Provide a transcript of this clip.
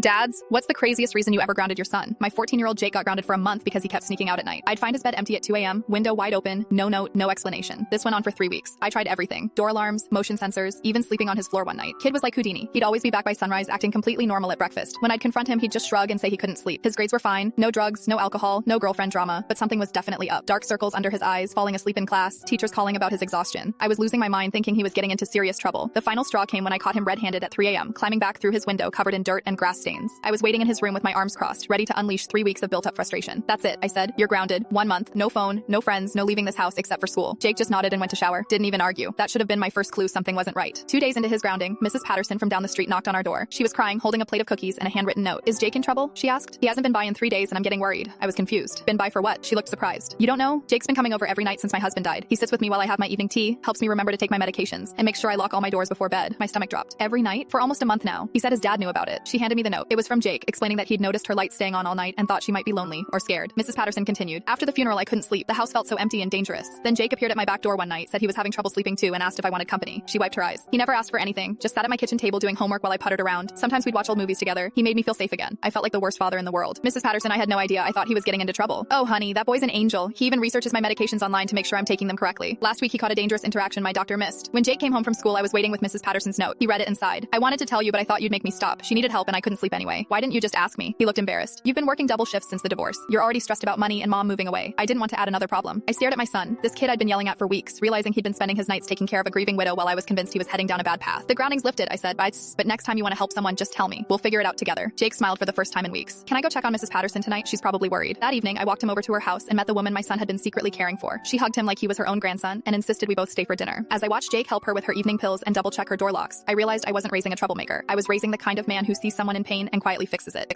Dads, what's the craziest reason you ever grounded your son? My 14-year-old Jake got grounded for a month because he kept sneaking out at night. I'd find his bed empty at 2 a.m., window wide open, no note, no explanation. This went on for 3 weeks. I tried everything. Door alarms, motion sensors, even sleeping on his floor one night. Kid was like Houdini. He'd always be back by sunrise, acting completely normal at breakfast. When I'd confront him, he'd just shrug and say he couldn't sleep. His grades were fine, no drugs, no alcohol, no girlfriend drama, but something was definitely up. Dark circles under his eyes, falling asleep in class, teachers calling about his exhaustion. I was losing my mind thinking he was getting into serious trouble. The final straw came when I caught him red-handed at 3 a.m., climbing back through his window covered in dirt and grass stains. I was waiting in his room with my arms crossed, ready to unleash 3 weeks of built-up frustration. That's it, I said. You're grounded. 1 month. No phone, no friends, no leaving this house except for school. Jake just nodded and went to shower. Didn't even argue. That should have been my first clue something wasn't right. 2 days into his grounding, Mrs. Patterson from down the street knocked on our door. She was crying, holding a plate of cookies and a handwritten note. Is Jake in trouble? She asked. He hasn't been by in 3 days and I'm getting worried. I was confused. Been by for what? She looked surprised. You don't know? Jake's been coming over every night since my husband died. He sits with me while I have my evening tea, helps me remember to take my medications, and makes sure I lock all my doors before bed. My stomach dropped. Every night? For almost a month now. He said his dad knew about it. She handed me the note. It was from Jake, explaining that he'd noticed her light staying on all night and thought she might be lonely or scared. Mrs. Patterson continued. After the funeral, I couldn't sleep. The house felt so empty and dangerous. Then Jake appeared at my back door one night, said he was having trouble sleeping too, and asked if I wanted company. She wiped her eyes. He never asked for anything, just sat at my kitchen table doing homework while I puttered around. Sometimes we'd watch old movies together. He made me feel safe again. I felt like the worst father in the world. Mrs. Patterson, I had no idea. I thought he was getting into trouble. Oh, honey, that boy's an angel. He even researches my medications online to make sure I'm taking them correctly. Last week, he caught a dangerous interaction my doctor missed. When Jake came home from school, I was waiting with Mrs. Patterson's note. He read it and sighed. I wanted to tell you, but I thought you'd make me stop. She needed help and I couldn't sleep anyway. Why didn't you just ask me? He looked embarrassed. You've been working double shifts since the divorce. You're already stressed about money and mom moving away. I didn't want to add another problem. I stared at my son, this kid I'd been yelling at for weeks, realizing he'd been spending his nights taking care of a grieving widow while I was convinced he was heading down a bad path. The grounding's lifted, I said, but next time you want to help someone, just tell me. We'll figure it out together. Jake smiled for the first time in weeks. Can I go check on Mrs. Patterson tonight? She's probably worried. That evening, I walked him over to her house and met the woman my son had been secretly caring for. She hugged him like he was her own grandson and insisted we both stay for dinner. As I watched Jake help her with her evening pills and double check her door locks, I realized I wasn't raising a troublemaker. I was raising the kind of man who sees someone in pain and quietly fixes it.